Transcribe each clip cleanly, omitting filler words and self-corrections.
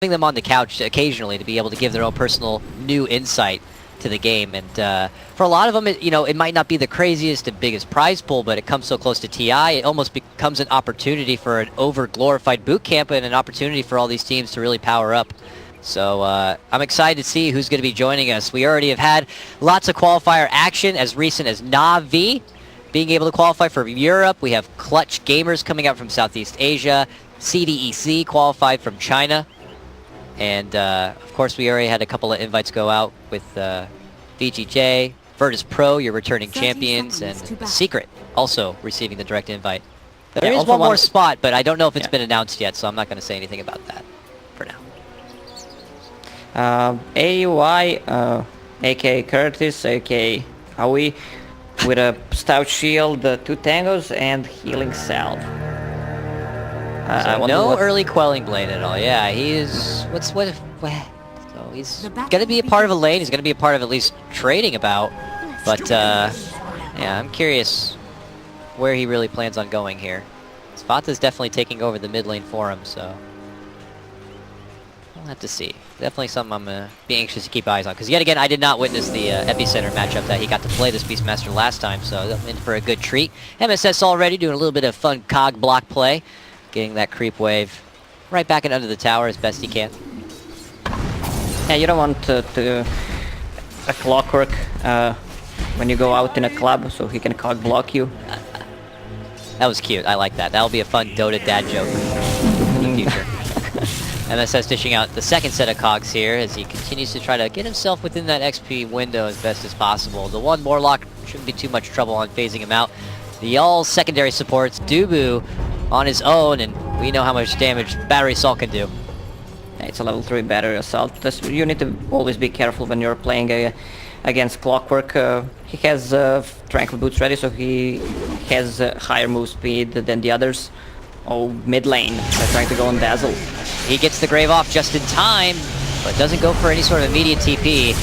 them on the couch occasionally to be able to give their own personal new insight to the game. And for a lot of them, it might not be the craziest and biggest prize pool, but it comes so close to TI, it almost becomes an opportunity for an over-glorified boot camp and an opportunity for all these teams to really power up. So I'm excited to see who's going to be joining us. We already have had lots of qualifier action as recent as Na'Vi being able to qualify for Europe. We have Clutch Gamers coming out from Southeast Asia. CDEC qualified from China. And of course, we already had a couple of invites go out with VGJ, Virtus.pro, your returning champions, and Secret also receiving the direct invite. There is one more spot, but I don't know if it's been announced yet, so I'm not going to say anything about that for now. AUI, aka Curtis, aka Aoi, with a stout shield, 2 tangos, and healing salve. So no early quelling blade at all. Yeah, he is. So he's gonna be a part of a lane. He's gonna be a part of at least trading about. But yeah, I'm curious where he really plans on going here. Spata's definitely taking over the mid lane for him, so we'll have to see. Definitely something I'm gonna be anxious to keep eyes on, because yet again I did not witness the Epicenter matchup that he got to play this Beastmaster last time, so I'm in for a good treat. MSS already doing a little bit of fun cog block play. Getting that creep wave right back and under the tower as best he can. Yeah, you don't want a clockwork when you go out in a club, so he can cog block you. That was cute. I like that. That'll be a fun Dota dad joke in the future. MSS dishing out the second set of cogs here as he continues to try to get himself within that XP window as best as possible. The one Morlock shouldn't be too much trouble on phasing him out. The all secondary supports, Dubu on his own, and we know how much damage Battery Assault can do. Yeah, it's a level 3 Battery Assault. You need to always be careful when you're playing against Clockwork. He has Tranquil Boots ready, so he has higher move speed than the others. Oh, mid lane, they're trying to go on Dazzle. He gets the Grave off just in time, but doesn't go for any sort of immediate TP.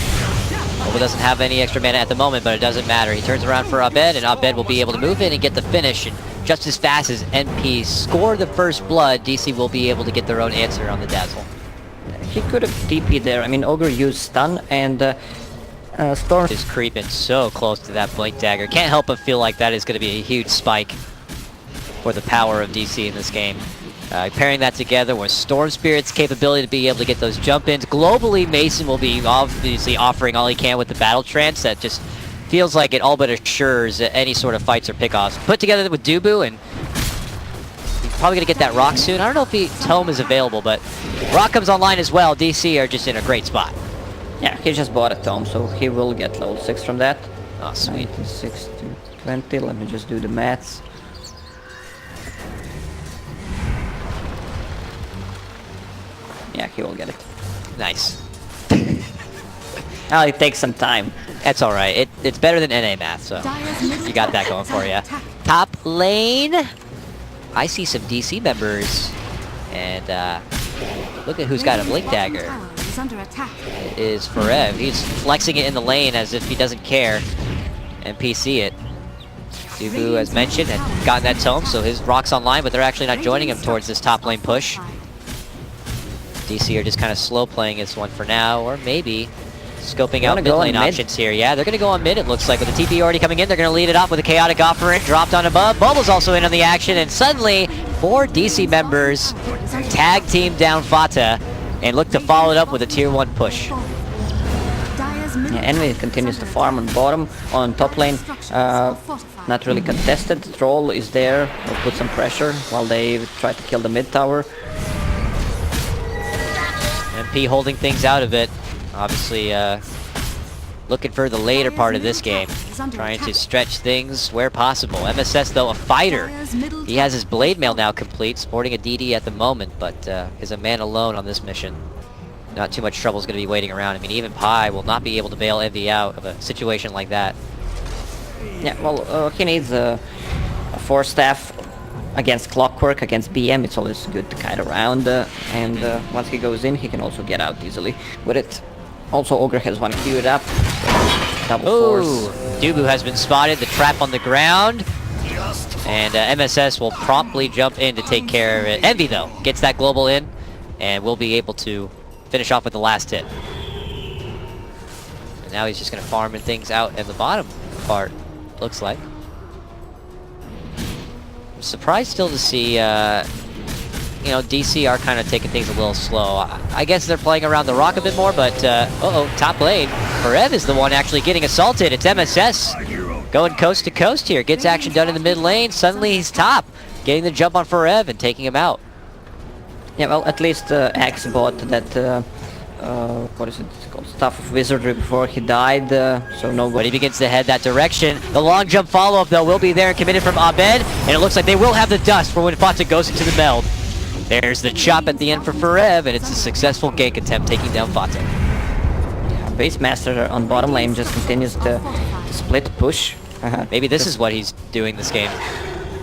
Oba doesn't have any extra mana at the moment, but it doesn't matter. He turns around for Abed, and Abed will be able to move in and get the finish. And just as fast as NP score the first blood, DC will be able to get their own answer on the Dazzle. He could have TP'd there. I mean, Ogre used stun, and Storm is creeping so close to that Blink Dagger. Can't help but feel like that is going to be a huge spike for the power of DC in this game. Pairing that together with Storm Spirit's capability to be able to get those jump-ins. Globally, Mason will be obviously offering all he can with the Battle Trance. That just feels like it all but assures any sort of fights or pickoffs. Put together with Dubu, and he's probably going to get that Rock soon. I don't know if Tome is available, but Rock comes online as well. DC are just in a great spot. Yeah, he just bought a Tome, so he will get level 6 from that. Oh, sweet. 96 to 20, let me just do the maths. Yeah, he will get it. Nice. Oh, it takes some time. That's alright. It's better than NA math, so you got that going for you. Top lane. I see some DC members. And look at who's got a Blink Dagger. It is Forev. He's flexing it in the lane as if he doesn't care. And PC it. Dubu, as mentioned, had gotten that Tome, so his Rock's online, but they're actually not joining him towards this top lane push. DC are just kind of slow playing this one for now, or maybe scoping out mid lane options here. Yeah, they're going to go on mid, it looks like. With the TP already coming in, they're going to lead it off with a Chaotic Offerant dropped on above. Bubble's also in on the action, and suddenly 4 DC members tag team down Fata and look to follow it up with a tier 1 push. Yeah, Envy continues to farm on bottom. On top lane, not really contested. Troll is there, will put some pressure while they try to kill the mid tower. MP holding things out of it. Obviously, looking for the later part of this game. Trying to stretch things where possible. MSS, though, a fighter. He has his Blade Mail now complete, sporting a DD at the moment, but is a man alone on this mission. Not too much trouble is going to be waiting around. I mean, even Pi will not be able to bail Envy out of a situation like that. Yeah, well, he needs a 4-staff. Against Clockwork, against BM, it's always good to kite around, and once he goes in, he can also get out easily with it. Also, Ogre has one queued up. Double force. Dubu has been spotted, the trap on the ground. And MSS will promptly jump in to take care of it. Envy, though, gets that global in. and will be able to finish off with the last hit. And now he's just going to farm and things out in the bottom part, looks like. I'm surprised still to see, you know, DC are kind of taking things a little slow. I guess they're playing around the rock a bit more, but, uh-oh, top lane. Forev is the one actually getting assaulted. It's MSS going coast to coast here. Gets action done in the mid lane. Suddenly he's top, getting the jump on Forev and taking him out. Yeah, well, at least Axe bought that, what is it called? Stuff of Wizardry before he died, so no... When he begins to head that direction, the long jump follow-up, though, will be there and committed from Abed, and it looks like they will have the dust for when Fata goes into the meld. There's the chop at the end for Forev, and it's a successful gank attempt taking down Fata. Yeah, Beastmaster on bottom lane just continues to split push. Maybe this is what he's doing this game.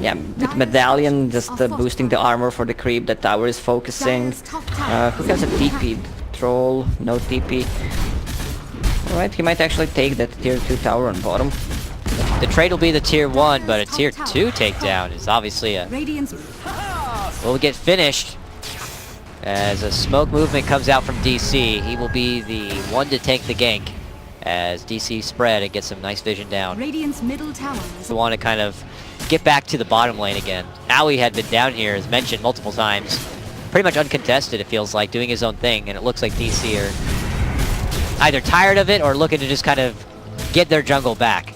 Yeah, with Medallion just boosting the armor for the creep that tower is focusing. Who has a TP? Troll, no TP. Alright, he might actually take that tier 2 tower on bottom. The trade will be the tier 1, but a tier 2 takedown is obviously a... will get finished as a smoke movement comes out from DC. He will be the one to tank the gank as DC spread and get some nice vision down. Radiant's middle tower is... We want to kind of get back to the bottom lane again. Aoi had been down here, as mentioned multiple times. Pretty much uncontested, it feels like, doing his own thing, and it looks like DC are either tired of it or looking to just kind of get their jungle back.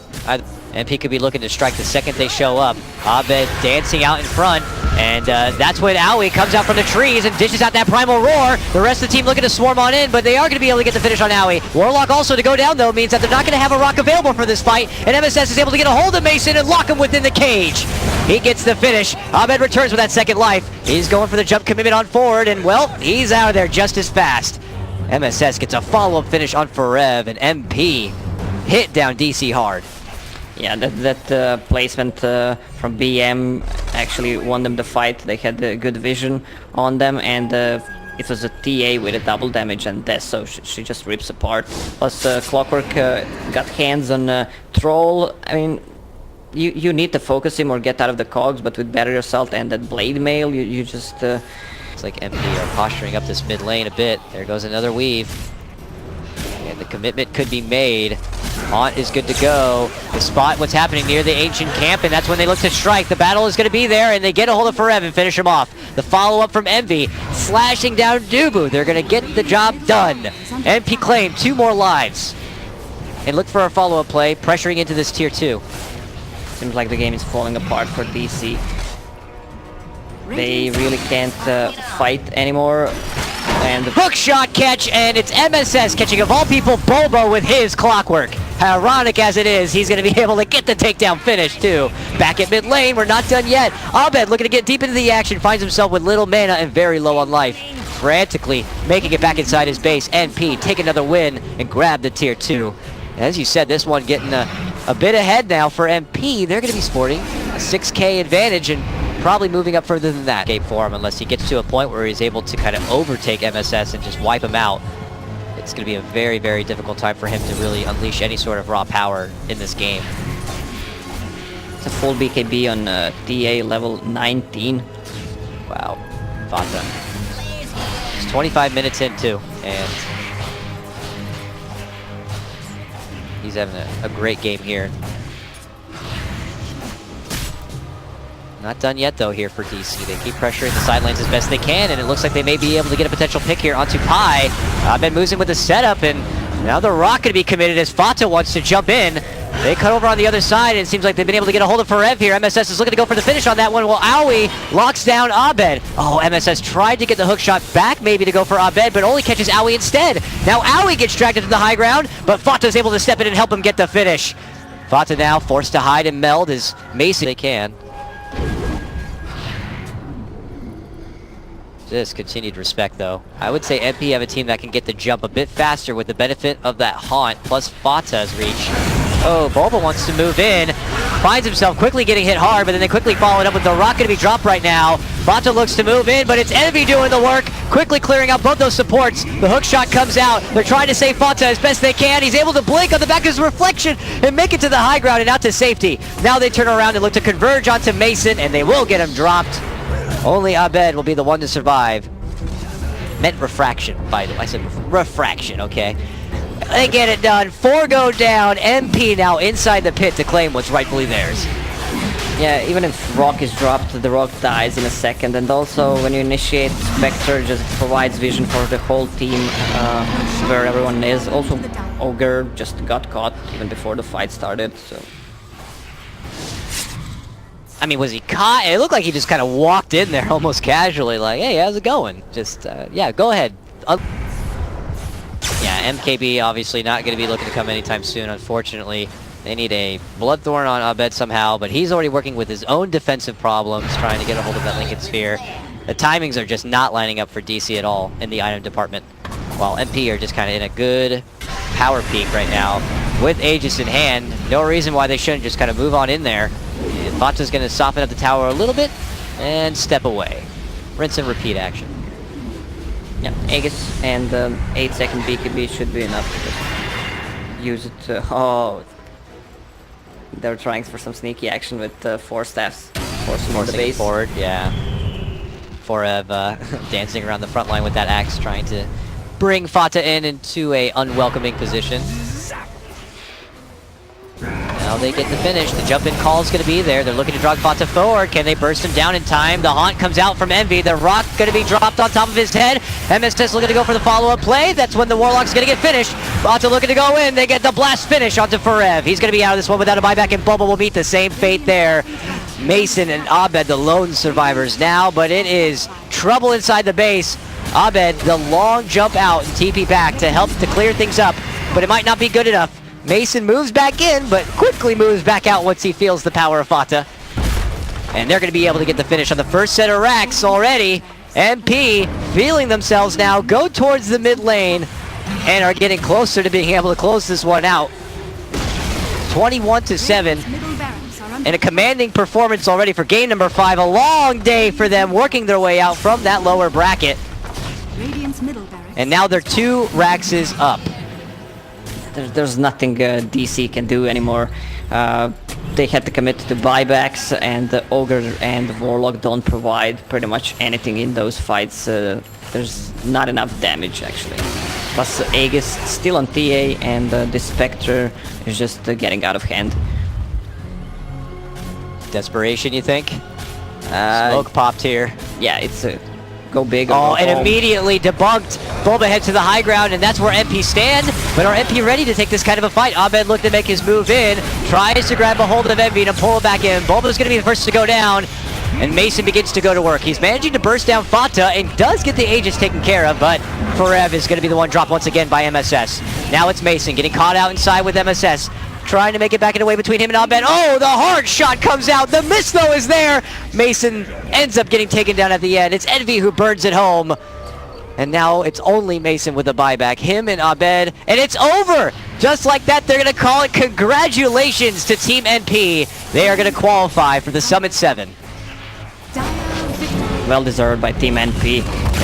MP could be looking to strike the second they show up. Abed dancing out in front, and that's when Aoi comes out from the trees and dishes out that primal roar. The rest of the team looking to swarm on in, but they are going to be able to get the finish on Aoi. Warlock also to go down, though, means that they're not going to have a rock available for this fight, and MSS is able to get a hold of Mason and lock him within the cage. He gets the finish. Abed returns with that second life. He's going for the jump commitment on forward, and, well, he's out of there just as fast. MSS gets a follow-up finish on Forev, and MP hit down DC hard. Yeah, that placement from BM actually won them the fight. They had good vision on them, and it was a TA with a double damage and death, so she just rips apart. Plus Clockwork got hands on Troll. I mean, you need to focus him or get out of the cogs, but with Barrier Assault and that Blade Mail, you just... It's like MP are posturing up this mid lane a bit. There goes another weave. And the commitment could be made. Haunt is good to go. The spot what's happening near the ancient camp, and that's when they look to strike. The battle is going to be there, and they get a hold of Forev and finish him off. The follow-up from Envy, slashing down Dubu. They're going to get the job done. MP claim 2 more lives. And look for a follow-up play, pressuring into this tier 2. Seems like the game is falling apart for DC. They really can't fight anymore. And the hook shot catch, and it's MSS catching, of all people, Bobo with his Clockwork. Ironic as it is, he's going to be able to get the takedown finish, too. Back at mid lane, we're not done yet. Abed looking to get deep into the action, finds himself with little mana and very low on life. Frantically making it back inside his base. NP take another win and grab the tier 2. As you said, this one getting a bit ahead now for MP. They're going to be sporting a 6k advantage and probably moving up further than that. Escape for him unless he gets to a point where he's able to kind of overtake MSS and just wipe him out. It's going to be a very, very difficult time for him to really unleash any sort of raw power in this game. It's a full BKB on TA level 19. Wow. Fata. It's 25 minutes in too, and he's having a great game here. Not done yet, though, here for DC. They keep pressuring the side lanes as best they can, and it looks like they may be able to get a potential pick here onto Pi. Abed moves in with the setup, and now the rock going to be committed as Fata wants to jump in. They cut over on the other side, and it seems like they've been able to get a hold of Forev here. MSS is looking to go for the finish on that one, while Aoi locks down Abed. Oh, MSS tried to get the hook shot back, maybe to go for Abed, but only catches Aoi instead. Now Aoi gets dragged into the high ground, but Fata's able to step in and help him get the finish. Fata now forced to hide and meld as Mason they can. Just continued respect, though. I would say MP have a team that can get the jump a bit faster with the benefit of that Haunt plus Fata's reach. Oh, Bulba wants to move in. Finds himself quickly getting hit hard, but then they quickly follow it up with the rock going to be dropped right now. Fata looks to move in, but it's Envy doing the work. Quickly clearing out both those supports. The hook shot comes out. They're trying to save Fata as best they can. He's able to blink on the back of his reflection and make it to the high ground and out to safety. Now they turn around and look to converge onto Mason, and they will get him dropped. Only Abed will be the one to survive. Meant refraction, by the way. I said refraction, okay? They get it done. 4 go down. MP now inside the pit to claim what's rightfully theirs. Yeah, even if Rock is dropped, the Rock dies in a second, and also when you initiate, Spectre just provides vision for the whole team, where everyone is. Also, Ogre just got caught even before the fight started, so... I mean, was he caught? It looked like he just kind of walked in there almost casually, like, hey, how's it going? Just, yeah, go ahead. Yeah, MKB obviously not going to be looking to come anytime soon, unfortunately. They need a Bloodthorn on Abed somehow, but he's already working with his own defensive problems, trying to get a hold of that Lincoln Sphere. The timings are just not lining up for DC at all in the item department, while MP are just kind of in a good power peak right now. With Aegis in hand, no reason why they shouldn't just kind of move on in there. Vata's going to soften up the tower a little bit and step away. Rinse and repeat action. Yeah, Aegis and 8-second BKB should be enough to just use it to... Oh, they're trying for some sneaky action with 4 staffs. Forcing the base forward, yeah. Forev dancing around the front line with that axe, trying to bring Fata into a unwelcoming position. Now they get the finish. The jump-in call is going to be there. They're looking to drag Fata forward. Can they burst him down in time? The Haunt comes out from Envy. The Rock going to be dropped on top of his head. MSS looking to go for the follow-up play. That's when the Warlock's going to get finished. Fata looking to go in. They get the blast finish onto Forev. He's going to be out of this one without a buyback, and Boba will meet the same fate there. Mason and Abed, the lone survivors now, but it is trouble inside the base. Abed, the long jump out and TP back to help to clear things up, but it might not be good enough. Mason moves back in, but quickly moves back out once he feels the power of Fata. And they're going to be able to get the finish on the first set of racks already. MP feeling themselves now, go towards the mid lane, and are getting closer to being able to close this one out. 21-7. And a commanding performance already for game number 5. A long day for them, working their way out from that lower bracket. And now they're 2 Raxes up. There's nothing DC can do anymore. They had to commit to buybacks, and the Ogre and the Warlock don't provide pretty much anything in those fights. There's not enough damage, actually. Plus, Aegis still on TA, and the Spectre is just getting out of hand. Desperation, you think? Smoke popped here. Yeah, it's go big. Oh, and immediately debunked. Bulba heads to the high ground, and that's where MP stand. But are MP ready to take this kind of a fight? Abed looked to make his move in, tries to grab a hold of Envy to pull it back in. Bulba's going to be the first to go down, and Mason begins to go to work. He's managing to burst down Fata and does get the Aegis taken care of, but Forev is going to be the one dropped once again by MSS. Now it's Mason getting caught out inside with MSS. Trying to make it back in the way between him and Abed. Oh, the hard shot comes out. The miss, though, is there. Mason ends up getting taken down at the end. It's Envy who burns it home. And now it's only Mason with the buyback. Him and Abed. And it's over. Just like that, they're going to call it congratulations to Team NP. They are going to qualify for the Summit 7. Well deserved by Team NP.